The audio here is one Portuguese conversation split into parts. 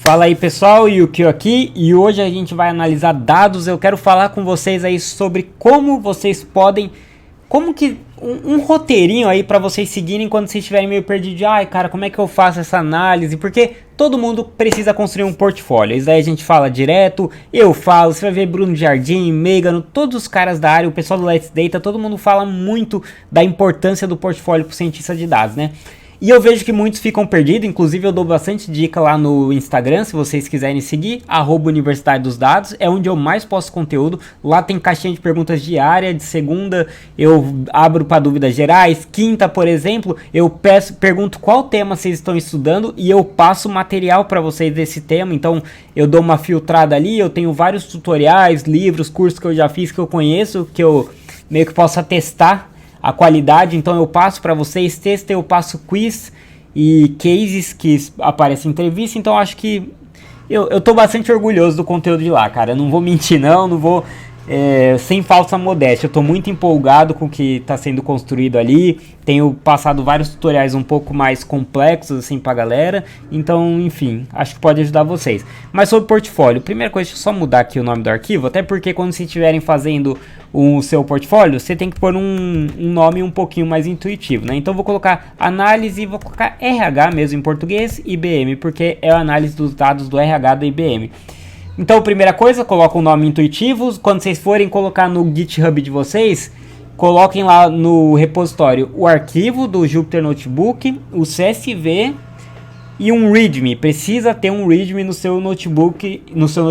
Fala aí pessoal, Yukio aqui e hoje a gente vai analisar dados. Eu quero falar com vocês aí sobre como vocês podem, um roteirinho aí para vocês seguirem quando vocês estiverem meio perdidos. Ai cara, como é que eu faço essa análise? Porque todo mundo precisa construir um portfólio. Isso aí a gente fala direto, eu falo, você vai ver Bruno Jardim, Megano, todos os caras da área, o pessoal do Let's Data, todo mundo fala muito da importância do portfólio para o cientista de dados, né? E eu vejo que muitos ficam perdidos, inclusive eu dou bastante dica lá no Instagram, se vocês quiserem seguir, @Universidade dos Dados, é onde eu mais posto conteúdo. Lá tem caixinha de perguntas diária, de segunda eu abro para dúvidas gerais, quinta, por exemplo, eu pergunto qual tema vocês estão estudando e eu passo material para vocês desse tema, então eu dou uma filtrada ali, eu tenho vários tutoriais, livros, cursos que eu já fiz, que eu conheço, que eu meio que posso atestar a qualidade, então eu passo para vocês, texto, eu passo quiz e cases que aparecem em entrevista, então acho que eu tô bastante orgulhoso do conteúdo de lá, cara, eu não vou mentir não vou, sem falsa modéstia, eu tô muito empolgado com o que está sendo construído ali, tenho passado vários tutoriais um pouco mais complexos assim pra galera, então enfim, acho que pode ajudar vocês. Mas sobre portfólio, primeira coisa, deixa eu só mudar aqui o nome do arquivo, até porque quando vocês estiverem fazendo o seu portfólio, você tem que pôr um nome um pouquinho mais intuitivo, né? Então vou colocar análise, vou colocar RH mesmo em português, IBM, porque é a análise dos dados do RH da IBM. Então, primeira coisa, coloca um nome intuitivo. Quando vocês forem colocar no GitHub de vocês, coloquem lá no repositório o arquivo do Jupyter Notebook, o CSV e um README. Precisa ter um README no seu notebook, no seu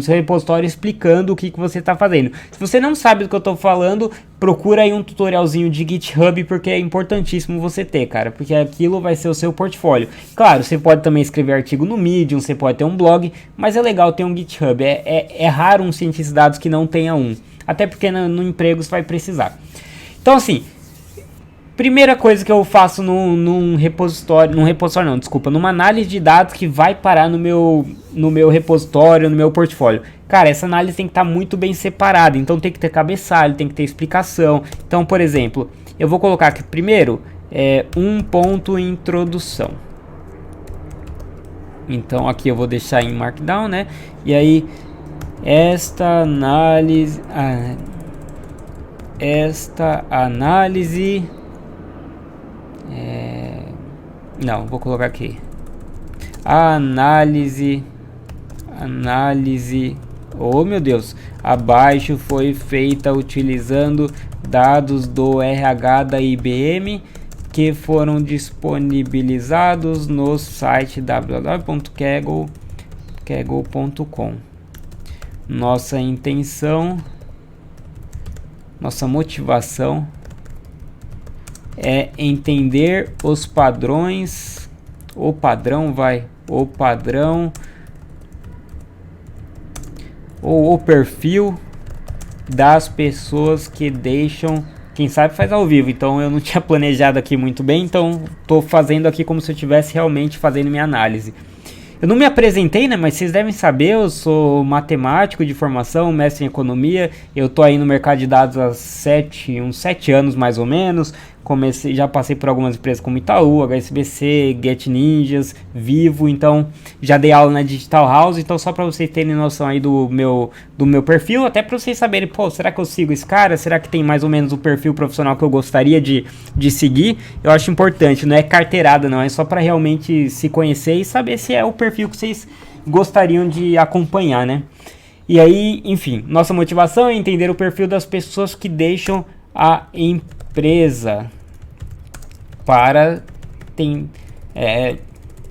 repositório explicando o que você está fazendo. Se você não sabe do que eu estou falando, procura aí um tutorialzinho de GitHub, porque é importantíssimo você ter, cara, porque aquilo vai ser o seu portfólio. Claro, você pode também escrever artigo no Medium, você pode ter um blog, mas é legal ter um GitHub. É raro um cientista de dados que não tenha um, até porque no emprego você vai precisar. Então assim, primeira coisa que eu faço numa análise de dados que vai parar no meu repositório, no meu portfólio. Cara, essa análise tem que estar muito bem separada, então tem que ter cabeçalho, tem que ter explicação. Então, por exemplo, eu vou colocar aqui primeiro um ponto introdução. Então aqui eu vou deixar em Markdown, né? E aí, esta análise não, vou colocar aqui análise, oh meu Deus, abaixo foi feita utilizando dados do RH da IBM que foram disponibilizados no site www.kaggle.com. Nossa intenção, nossa motivação é entender os padrões, o padrão ou o perfil das pessoas que deixam, quem sabe faz ao vivo, então eu não tinha planejado aqui muito bem, então tô fazendo aqui como se eu estivesse realmente fazendo minha análise. Eu não me apresentei, né, mas vocês devem saber, eu sou matemático de formação, mestre em economia, eu tô aí no mercado de dados há uns 7 anos mais ou menos, já passei por algumas empresas como Itaú, HSBC, Get Ninjas, Vivo, então já dei aula na Digital House, então só para vocês terem noção aí do meu perfil, até para vocês saberem, pô, será que eu sigo esse cara? Será que tem mais ou menos o perfil profissional que eu gostaria de seguir? Eu acho importante, não é carteirada não, é só para realmente se conhecer e saber se é o perfil que vocês gostariam de acompanhar, né? E aí, enfim, nossa motivação é entender o perfil das pessoas que deixam a empresa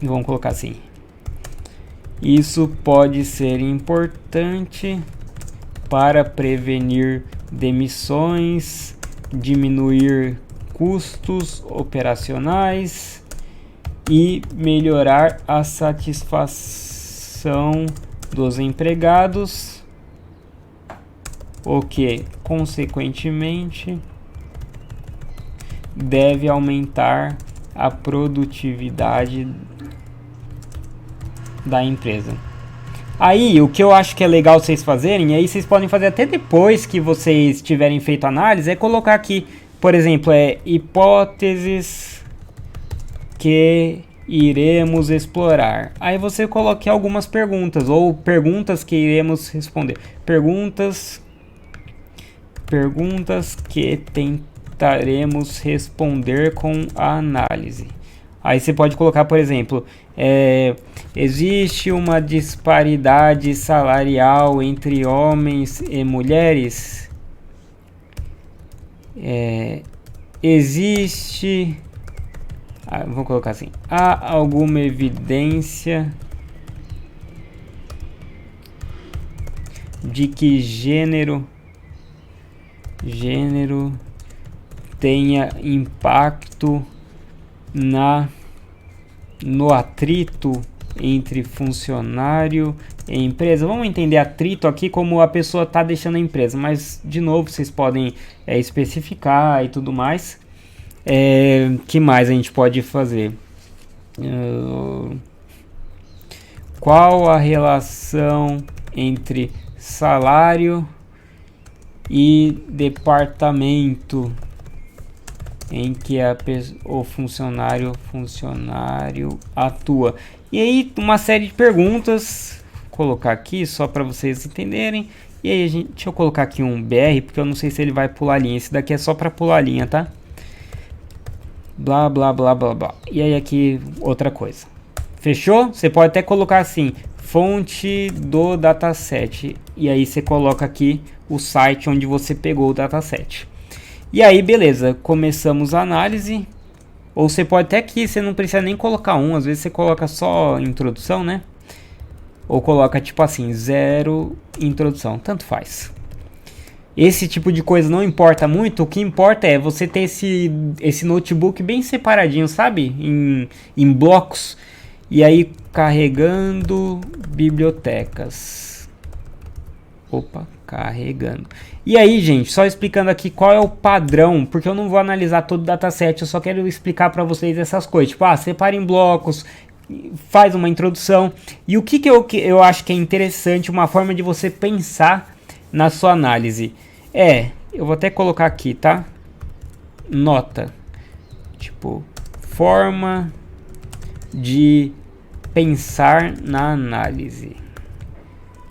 vamos colocar assim. Isso pode ser importante para prevenir demissões, diminuir custos operacionais e melhorar a satisfação dos empregados, o que, consequentemente, deve aumentar a produtividade da empresa. Aí, o que eu acho que é legal vocês fazerem, e aí vocês podem fazer até depois que vocês tiverem feito a análise, é colocar aqui, por exemplo, hipóteses que iremos explorar. Aí você coloque algumas perguntas ou perguntas que iremos responder. Perguntas que tentaremos responder com a análise. Aí você pode colocar, por exemplo, existe uma disparidade salarial entre homens e mulheres? Existe... vou colocar assim. Há alguma evidência de que gênero tenha impacto no atrito entre funcionário e empresa? Vamos entender atrito aqui como a pessoa está deixando a empresa, mas de novo vocês podem especificar e tudo mais. Que mais a gente pode fazer? Qual a relação entre salário e departamento em que o funcionário atua? E aí uma série de perguntas, vou colocar aqui só para vocês entenderem. E aí deixa eu colocar aqui um BR, porque eu não sei se ele vai pular linha. Esse daqui é só para pular linha, tá? Blá blá blá blá blá. E aí aqui outra coisa. Fechou? Você pode até colocar assim, fonte do dataset. E aí você coloca aqui o site onde você pegou o dataset. E aí beleza, começamos a análise. Ou você pode até aqui, você não precisa nem colocar um. Às vezes você coloca só introdução, né? Ou coloca tipo assim, 0 introdução, tanto faz. Esse tipo de coisa não importa muito. O que importa é você ter esse notebook bem separadinho, sabe? Em blocos. E aí carregando bibliotecas. Opa, carregando. E aí, gente, só explicando aqui qual é o padrão, porque eu não vou analisar todo o dataset, eu só quero explicar para vocês essas coisas. Tipo, separa em blocos, faz uma introdução. E o que eu acho que é interessante, uma forma de você pensar na sua análise. Eu vou até colocar aqui, tá? Nota. Tipo, forma de pensar na análise.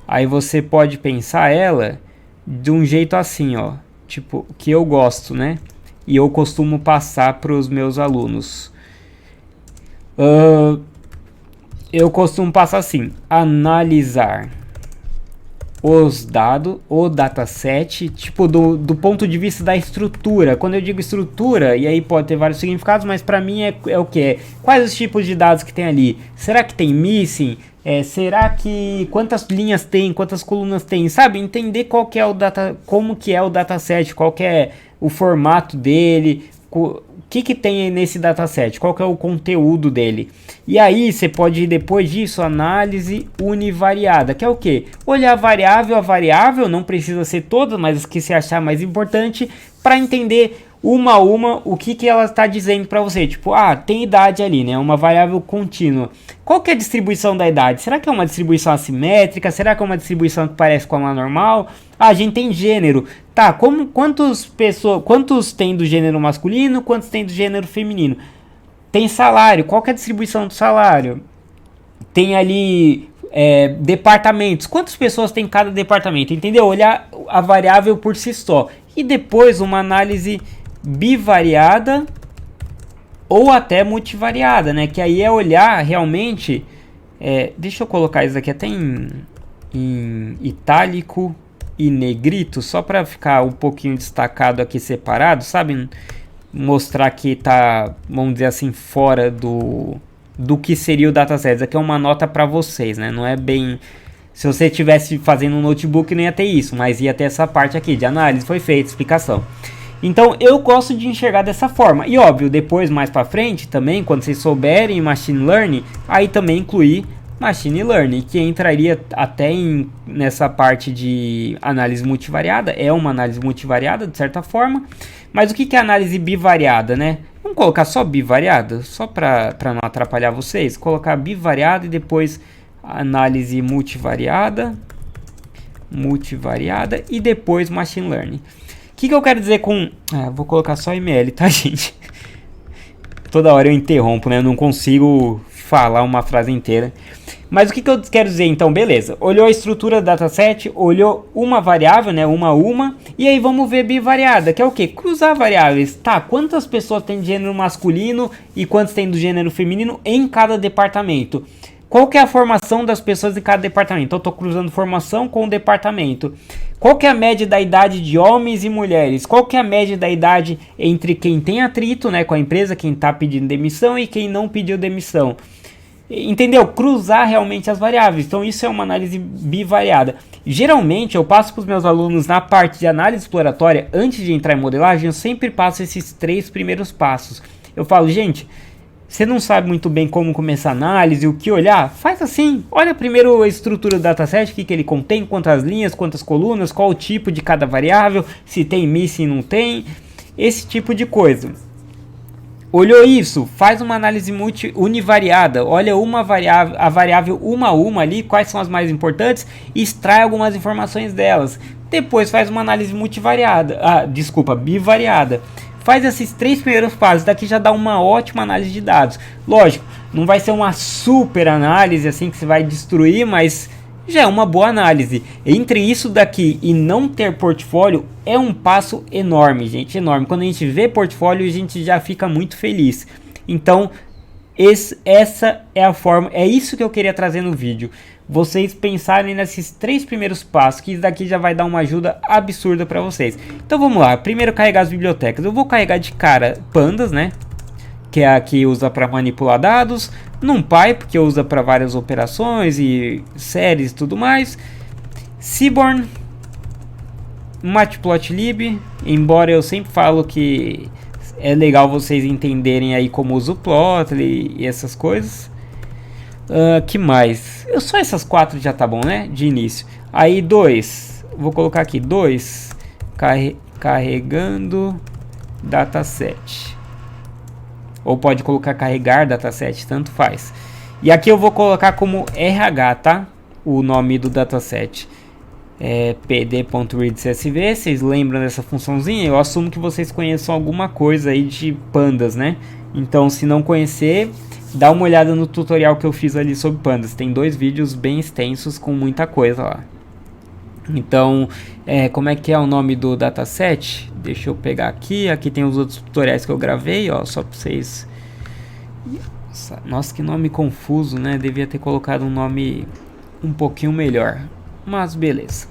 Aí você pode pensar ela de um jeito assim, ó. Tipo, que eu gosto, né? E eu costumo passar para os meus alunos. Eu costumo passar assim: analisar os dados, o dataset, tipo, do ponto de vista da estrutura. Quando eu digo estrutura, e aí pode ter vários significados, mas para mim é o que? Quais os tipos de dados que tem ali? Será que tem missing? Será que quantas linhas tem, quantas colunas tem, sabe? Entender qual que é o como que é o dataset, qual que é o formato dele, o que tem nesse dataset, qual que é o conteúdo dele. E aí você pode, depois disso, análise univariada, que é o que? Olhar variável a variável, não precisa ser toda, mas que você achar mais importante, para entender uma a uma o que ela está dizendo para você. Tipo, tem idade ali, né? Uma variável contínua. Qual que é a distribuição da idade? Será que é uma distribuição assimétrica? Será que é uma distribuição que parece com a normal? A gente tem gênero. Tá, quantos tem do gênero masculino? Quantos tem do gênero feminino? Tem salário. Qual que é a distribuição do salário? Tem ali departamentos. Quantas pessoas tem em cada departamento? Entendeu? Olhar a variável por si só. E depois uma análise bivariada ou até multivariada, né? Que aí é olhar realmente... deixa eu colocar isso aqui até em itálico e negrito, só para ficar um pouquinho destacado aqui, separado, sabe? Mostrar que tá, vamos dizer assim, fora do que seria o dataset. Isso aqui é uma nota para vocês, né? Não é bem... Se você estivesse fazendo um notebook, não ia ter isso, mas ia ter essa parte aqui de análise, foi feita, explicação. Então, eu gosto de enxergar dessa forma. E óbvio, depois, mais para frente, também, quando vocês souberem Machine Learning, aí também incluir Machine Learning, que entraria até nessa parte de análise multivariada. É uma análise multivariada, de certa forma. Mas o que é análise bivariada, né? Vamos colocar só bivariada, só para não atrapalhar vocês. Colocar bivariada e depois análise multivariada e depois Machine Learning. O que eu quero dizer com... vou colocar só ML, tá, gente? Toda hora eu interrompo, né? Eu não consigo falar uma frase inteira. Mas o que eu quero dizer então? Beleza, olhou a estrutura do dataset, olhou uma variável, né? Uma, e aí vamos ver bivariada, que é o que? Cruzar variáveis. Tá, quantas pessoas tem de gênero masculino e quantas tem do gênero feminino em cada departamento? Qual que é a formação das pessoas em cada departamento? Então eu estou cruzando formação com o departamento. Qual que é a média da idade de homens e mulheres? Qual que é a média da idade entre quem tem atrito, né, com a empresa, quem está pedindo demissão e quem não pediu demissão? Entendeu? Cruzar realmente as variáveis. Então isso é uma análise bivariada. Geralmente eu passo para os meus alunos na parte de análise exploratória, antes de entrar em modelagem, eu sempre passo esses 3 primeiros passos. Eu falo, gente, você não sabe muito bem como começar a análise, o que olhar? Faz assim, olha primeiro a estrutura do dataset, o que ele contém, quantas linhas, quantas colunas, qual o tipo de cada variável, se tem missing, não tem, esse tipo de coisa. Olhou isso? Faz uma análise univariada. Olha a variável uma a uma ali, quais são as mais importantes, e extrai algumas informações delas. Depois faz uma análise bivariada. Faz esses 3 primeiros passos, daqui já dá uma ótima análise de dados. Lógico, não vai ser uma super análise assim que você vai destruir, mas já é uma boa análise. Entre isso daqui e não ter portfólio é um passo enorme, gente, enorme. Quando a gente vê portfólio, a gente já fica muito feliz. Então, essa é a forma, é isso que eu queria trazer no vídeo. Vocês pensarem nesses 3 primeiros passos, que isso daqui já vai dar uma ajuda absurda para vocês. Então vamos lá, primeiro carregar as bibliotecas. Eu vou carregar de cara Pandas, né? Que é a que usa para manipular dados, NumPy, porque usa para várias operações e séries e tudo mais, Seaborn, Matplotlib, embora eu sempre falo que é legal vocês entenderem aí como usa o Plotly e essas coisas. Que mais? Só essas 4 já tá bom, né? De início. Aí 2, vou colocar aqui 2, carregando dataset. Ou pode colocar carregar dataset, tanto faz. E aqui eu vou colocar como RH, tá? O nome do dataset. pd.readcsv. Vocês lembram dessa funçãozinha? Eu assumo que vocês conheçam alguma coisa aí de pandas, né? Então, se não conhecer, dá uma olhada no tutorial que eu fiz ali sobre pandas. Tem 2 vídeos bem extensos com muita coisa lá. Então, como é que é o nome do dataset? Deixa eu pegar aqui. Aqui tem os outros tutoriais que eu gravei, ó, só para vocês. Nossa, que nome confuso, né? Devia ter colocado um nome um pouquinho melhor. Mas beleza.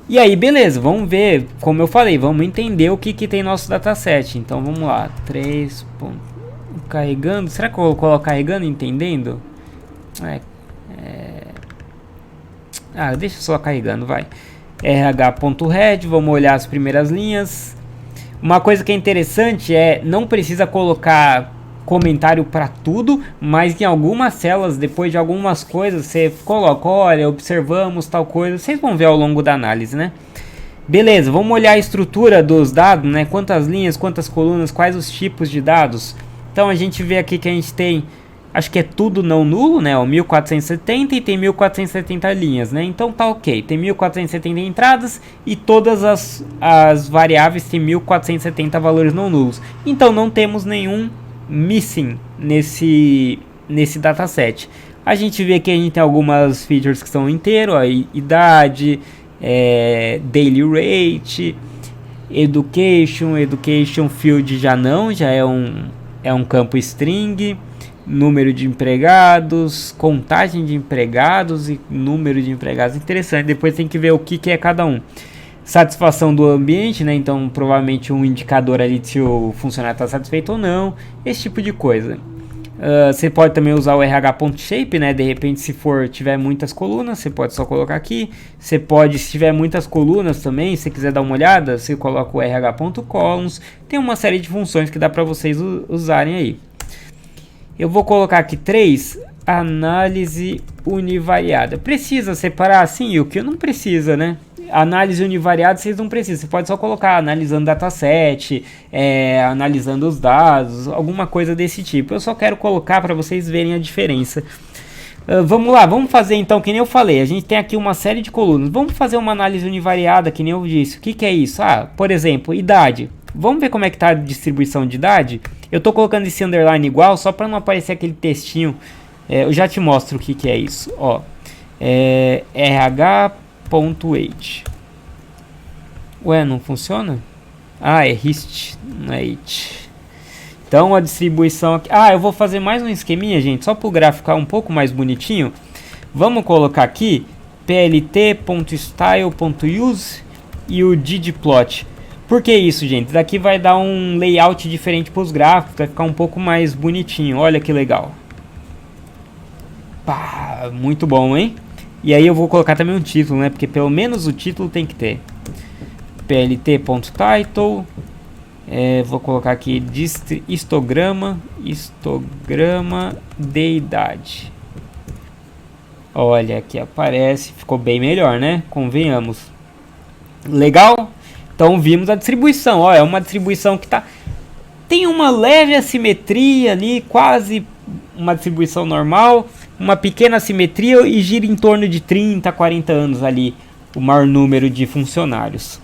E aí, beleza, vamos ver, como eu falei, vamos entender o que tem nosso dataset. Então, vamos lá, 3 carregando, será que eu vou colocar carregando, entendendo? Deixa só carregando, vai. rh.head, vamos olhar as primeiras linhas. Uma coisa que é interessante não precisa colocar comentário para tudo, mas em algumas células, depois de algumas coisas, você coloca, olha, observamos tal coisa, vocês vão ver ao longo da análise, né? Beleza, vamos olhar a estrutura dos dados, né? Quantas linhas, quantas colunas, quais os tipos de dados. Então a gente vê aqui que a gente tem, acho que é tudo não nulo, né? O 1470 e tem 1470 linhas, né? Então tá ok, tem 1470 entradas e todas as variáveis têm 1470 valores não nulos. Então não temos nenhum missing nesse dataset. A gente vê que a gente tem algumas features que são inteiro, a idade, daily rate, education field já é um campo string, número de empregados, contagem de empregados e número de empregados. Interessante, depois tem que ver o que é cada um. Satisfação do ambiente, né? Então provavelmente um indicador ali de se o funcionário está satisfeito ou não, esse tipo de coisa. Você pode também usar o rh.shape, né? De repente, se tiver muitas colunas, você pode só colocar aqui. Você pode, se tiver muitas colunas também, se quiser dar uma olhada, você coloca o rh.columns. Tem uma série de funções que dá para vocês usarem aí. Eu vou colocar aqui 3, análise univariada. Precisa separar? Sim, o que não precisa, né? Análise univariada vocês não precisam, você pode só colocar analisando dataset, analisando os dados, alguma coisa desse tipo. Eu só quero colocar para vocês verem a diferença. Vamos lá, vamos fazer então, que nem eu falei, a gente tem aqui uma série de colunas. Vamos fazer uma análise univariada, que nem eu disse. O que é isso? Por exemplo, idade. Vamos ver como é que tá a distribuição de idade. Eu tô colocando esse underline igual só para não aparecer aquele textinho. Eu já te mostro o que que é isso. Ó, rh.age. Ué, não funciona? Ah, é hist, não é it. Então a distribuição aqui... Ah, eu vou fazer mais um esqueminha, gente, só para o gráfico ficar um pouco mais bonitinho. Vamos colocar aqui plt.style.use e o ggplot. Por que isso, gente? Isso daqui vai dar um layout diferente para os gráficos, vai ficar um pouco mais bonitinho. Olha que legal. Pá, muito bom, hein? E aí eu vou colocar também um título, né? Porque pelo menos o título tem que ter. plt.title. Vou colocar aqui histograma de idade. Olha, aqui aparece, ficou bem melhor, né? Convenhamos. Legal? Então vimos a distribuição. Ó, é uma distribuição que tem uma leve assimetria ali, quase uma distribuição normal, uma pequena assimetria e gira em torno de 30 a 40 anos ali, o maior número de funcionários.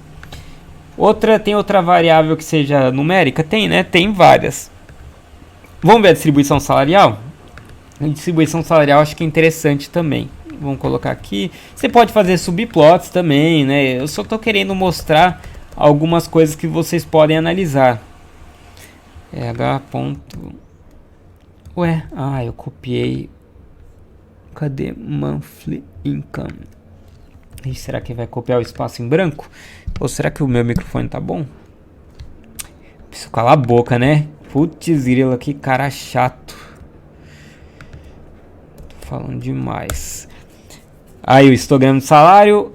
Tem outra variável que seja numérica? Tem, né? Tem várias. Vamos ver a distribuição salarial? A distribuição salarial acho que é interessante também. Vamos colocar aqui. Você pode fazer subplots também, né? Eu só estou querendo mostrar algumas coisas que vocês podem analisar. Ué, eu copiei. Cadê monthly income? E será que vai copiar o espaço em branco? Ou será que o meu microfone tá bom? Preciso calar a boca, né? Putz, grila, que cara chato. Tô falando demais. Aí o histograma de salário.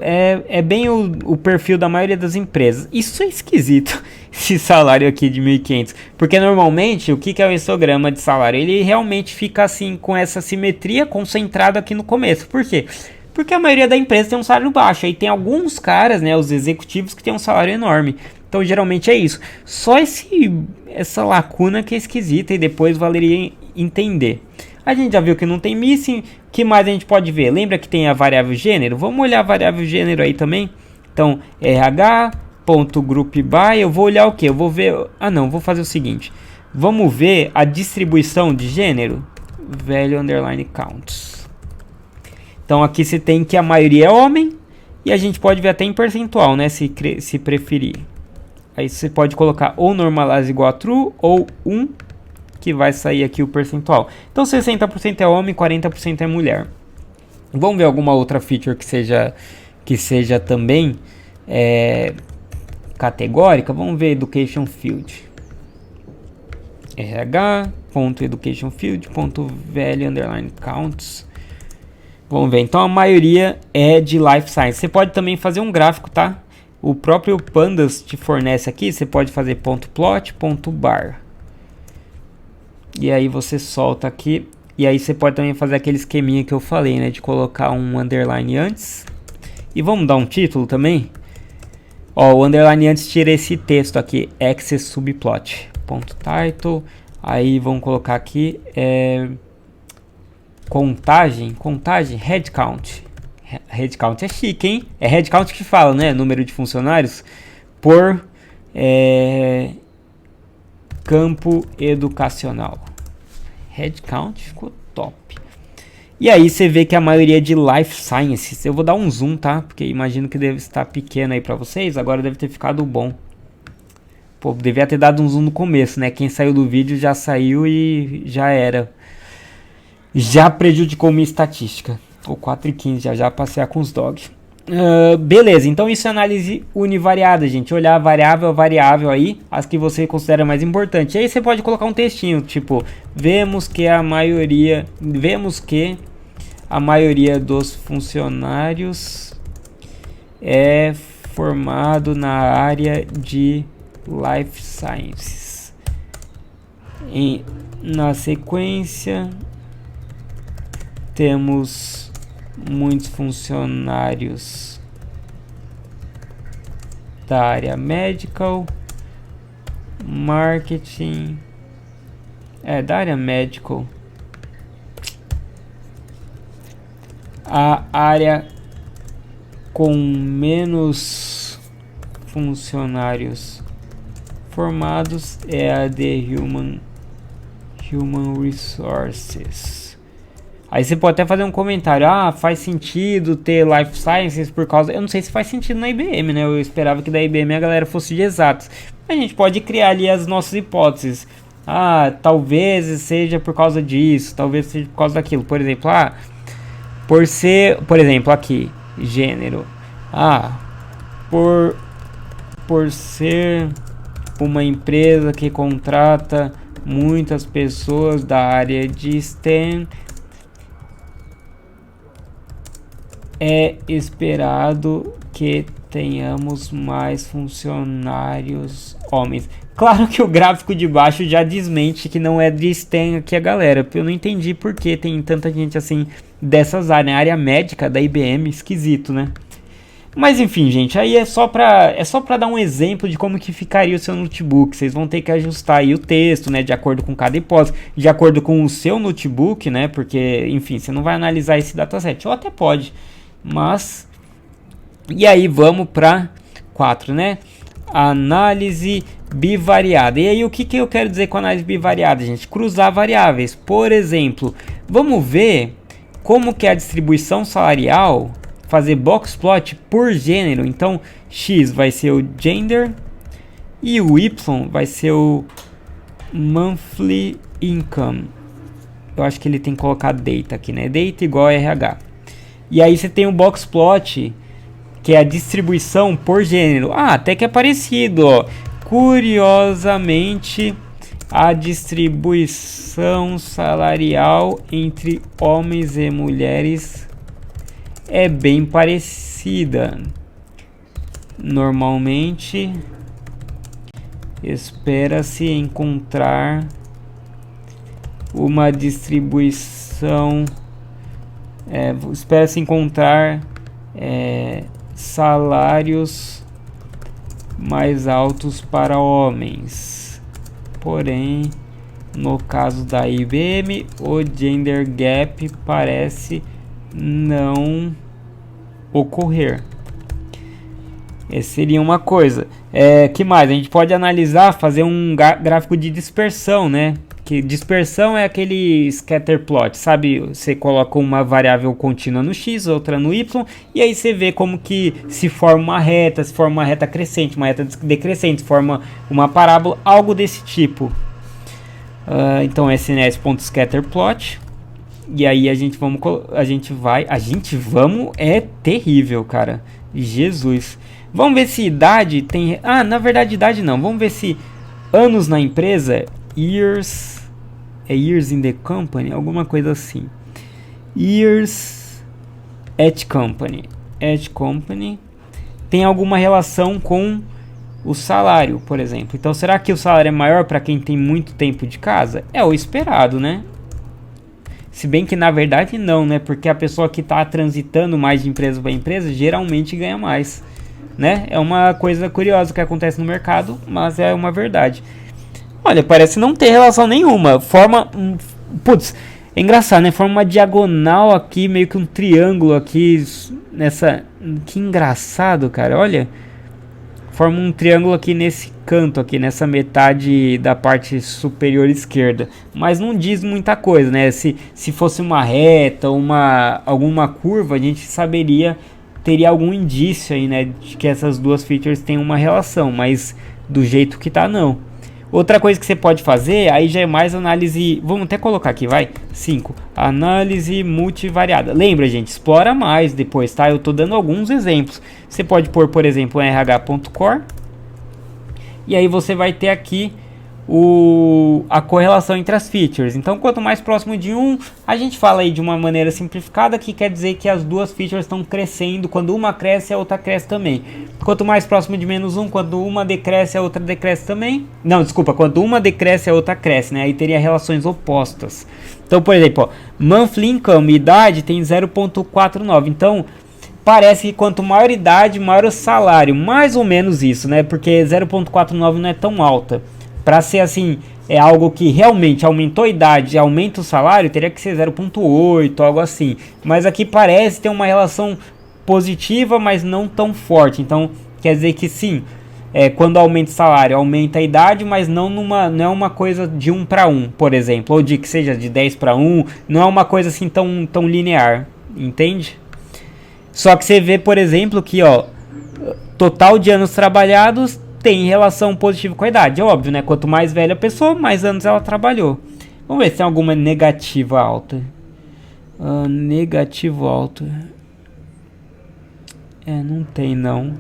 É bem o perfil da maioria das empresas. Isso é esquisito, esse salário aqui de 1.500. Porque normalmente, o que é o histograma de salário? Ele realmente fica assim, com essa simetria concentrada aqui no começo. Por quê? Porque a maioria da empresa tem um salário baixo. Aí tem alguns caras, né, os executivos, que tem um salário enorme. Então geralmente é isso. Só essa lacuna que é esquisita e depois valeria entender. A gente já viu que não tem missing. O que mais a gente pode ver? Lembra que tem a variável gênero? Vamos olhar a variável gênero aí também. Então rh.groupby. Eu vou olhar o que? Eu vou ver... vou fazer o seguinte. Vamos ver a distribuição de gênero. Value underline counts. Então aqui você tem que a maioria é homem. E a gente pode ver até em percentual, né? Se preferir. Aí você pode colocar ou normalize igual a true ou 1, que vai sair aqui o percentual. Então 60% é homem, 40% é mulher. Vamos ver alguma outra feature que seja também categórica. Vamos ver Education Field. rh.educationfield.value underline counts. Vamos ver, então a maioria é de Life Science. Você pode também fazer um gráfico, tá? O próprio Pandas te fornece aqui, você pode fazer .plot, .bar. E aí você solta aqui. E aí você pode também fazer aquele esqueminha que eu falei, né? De colocar um underline antes. E vamos dar um título também? Ó, o underline antes tira esse texto aqui, access subplot. .title. Aí vamos colocar aqui... Contagem, headcount. Headcount é chique, hein? É headcount que fala, né? Número de funcionários por campo educacional. Headcount ficou top. E aí você vê que a maioria é de Life Sciences. Eu vou dar um zoom, tá? Porque imagino que deve estar pequeno aí pra vocês. Agora deve ter ficado bom. Pô, devia ter dado um zoom no começo, né? Quem saiu do vídeo já saiu e já era. Já prejudicou minha estatística. O 4,15 já passear com os dogs. Beleza, então isso é análise univariada, gente. Olhar variável a variável aí, as que você considera mais importante. Aí você pode colocar um textinho, tipo, vemos que a maioria dos funcionários é formado na área de Life Sciences. Na sequência, temos muitos funcionários da área medical, marketing, da área medical. A área com menos funcionários formados é a de Human Resources. Aí você pode até fazer um comentário, faz sentido ter Life Sciences por causa... Eu não sei se faz sentido na IBM, né? Eu esperava que da IBM a galera fosse de exatos. A gente pode criar ali as nossas hipóteses. Talvez seja por causa disso, talvez seja por causa daquilo. Por exemplo, por ser... Por exemplo, aqui, gênero. Por ser uma empresa que contrata muitas pessoas da área de STEM, é esperado que tenhamos mais funcionários homens. Claro que o gráfico de baixo já desmente que não é de STEM aqui a galera. Eu não entendi por que tem tanta gente assim dessas áreas, né? A área médica da IBM, esquisito, né? Mas enfim, gente, aí é só pra dar um exemplo de como que ficaria o seu notebook. Vocês vão ter que ajustar aí o texto, né, de acordo com cada hipótese, de acordo com o seu notebook, né, porque, enfim, você não vai analisar esse dataset, ou até pode, mas... E aí vamos para 4, né, análise bivariada. E aí o que eu quero dizer com análise bivariada, gente? Cruzar variáveis. Por exemplo, vamos ver como que é a distribuição salarial... Fazer box plot por gênero. Então X vai ser o gender e o Y vai ser o monthly income. Eu acho que ele tem que colocar data aqui, né? Data igual a RH. E aí você tem o box plot, que é a distribuição por gênero. Até que é parecido, ó. Curiosamente, a distribuição salarial entre homens e mulheres é bem parecida. Normalmente espera-se encontrar uma distribuição, salários mais altos para homens. Porém, no caso da IBM, o gender gap parece não ocorrer. Seria uma coisa. Que mais? A gente pode analisar, fazer um gráfico de dispersão, né? Que dispersão é aquele scatter plot, sabe? Você coloca uma variável contínua no x, outra no y, e aí você vê como que se forma uma reta, se forma uma reta crescente, uma reta decrescente, se forma uma parábola, algo desse tipo. Então sns.scatterplot. E aí a gente é terrível, cara. Jesus. Vamos ver se idade tem... na verdade idade não. Vamos ver se anos na empresa, years in the company, alguma coisa assim. Years at company. Tem alguma relação com o salário, por exemplo. Então será que o salário é maior para quem tem muito tempo de casa? É o esperado, né? Se bem que na verdade não, né? Porque a pessoa que está transitando mais de empresa para empresa geralmente ganha mais, né? É uma coisa curiosa que acontece no mercado, mas é uma verdade. Olha, parece não ter relação nenhuma. Forma... Putz, é engraçado, né? Forma uma diagonal aqui, meio que um triângulo aqui nessa... Que engraçado, cara. Olha... Forma um triângulo aqui nesse canto, aqui nessa metade da parte superior esquerda. Mas não diz muita coisa, né? Se fosse uma reta, alguma curva, a gente saberia, teria algum indício aí, né? De que essas duas features têm uma relação, mas do jeito que tá, não. Outra coisa que você pode fazer, aí já é mais análise... Vamos até colocar aqui, vai. 5. Análise multivariada. Lembra, gente, explora mais depois, tá? Eu tô dando alguns exemplos. Você pode pôr, por exemplo, rh.core. E aí você vai ter aqui a correlação entre as features. Então, quanto mais próximo de um, a gente fala aí de uma maneira simplificada, que quer dizer que as duas features estão crescendo. Quando uma cresce, a outra cresce também. Quanto mais próximo de menos um, quando uma decresce, a outra decresce também. Não, desculpa, quando uma decresce, a outra cresce, né? Aí teria relações opostas. Então, por exemplo, monthly income, idade, tem 0,49. Então, parece que quanto maior idade, maior o salário. Mais ou menos isso, né? Porque 0,49 não é tão alta. Para ser assim, é algo que realmente aumentou a idade e aumenta o salário, teria que ser 0,8, algo assim. Mas aqui parece ter uma relação positiva, mas não tão forte. Então, quer dizer que sim, quando aumenta o salário, aumenta a idade, mas não é uma coisa de 1 para 1, por exemplo, ou de que seja de 10 para 1, não é uma coisa assim tão linear, entende? Só que você vê, por exemplo, que ó, total de anos trabalhados tem relação positiva com a idade, é óbvio, né? Quanto mais velha a pessoa, mais anos ela trabalhou. Vamos ver se tem alguma negativa alta. Negativo alto. Não tem não.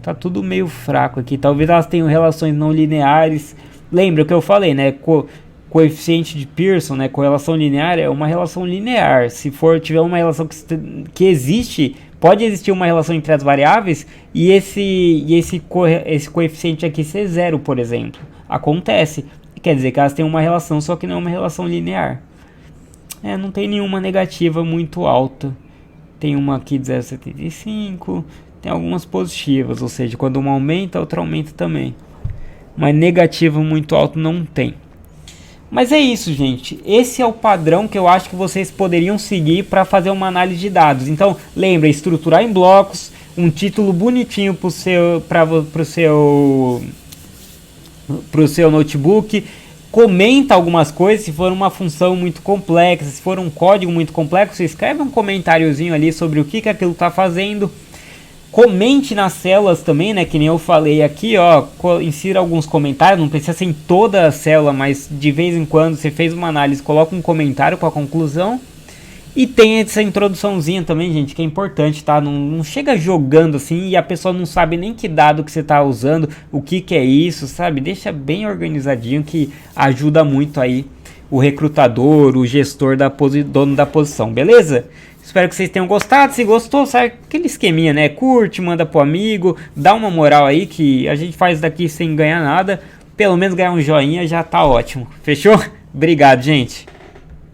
Tá tudo meio fraco aqui. Talvez elas tenham relações não lineares. Lembra o que eu falei, né? Coeficiente de Pearson, né? Correlação linear é uma relação linear. Se tiver uma relação que existe, pode existir uma relação entre as variáveis e esse coeficiente aqui ser zero, por exemplo. Acontece. Quer dizer que elas têm uma relação, só que não é uma relação linear. Não tem nenhuma negativa muito alta. Tem uma aqui de 0,75. Tem algumas positivas, ou seja, quando uma aumenta, a outra aumenta também. Mas negativo muito alto não tem. Mas é isso, gente. Esse é o padrão que eu acho que vocês poderiam seguir para fazer uma análise de dados. Então, lembra, estruturar em blocos, um título bonitinho para o seu notebook. Comenta algumas coisas, se for uma função muito complexa, se for um código muito complexo, escreve um comentáriozinho ali sobre o que aquilo está fazendo. Comente nas células também, né, que nem eu falei aqui, ó, insira alguns comentários, não precisa ser em toda a célula, mas de vez em quando você fez uma análise, coloca um comentário com a conclusão. E tem essa introduçãozinha também, gente, que é importante, tá? Não chega jogando assim e a pessoa não sabe nem que dado que você tá usando, o que é isso, sabe? Deixa bem organizadinho que ajuda muito aí o recrutador, o gestor, dono da posição, beleza? Espero que vocês tenham gostado. Se gostou, sabe aquele esqueminha, né? Curte, manda pro amigo, dá uma moral aí que a gente faz daqui sem ganhar nada. Pelo menos ganhar um joinha já tá ótimo. Fechou? Obrigado, gente.